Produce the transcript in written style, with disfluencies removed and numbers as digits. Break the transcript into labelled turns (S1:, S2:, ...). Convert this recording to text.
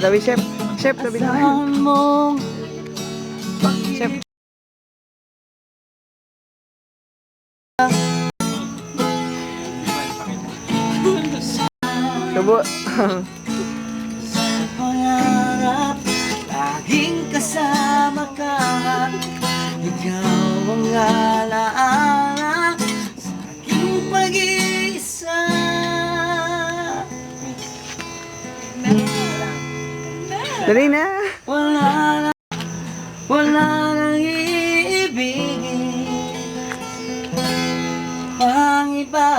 S1: tabi, chef. Chef, tabi na. Chef. Subo.
S2: Pangarap, laging kasama ka. Ikaw ang alaala sa aking pag-iisa.
S1: Dali na.
S2: Wala nang iibigin pang iba.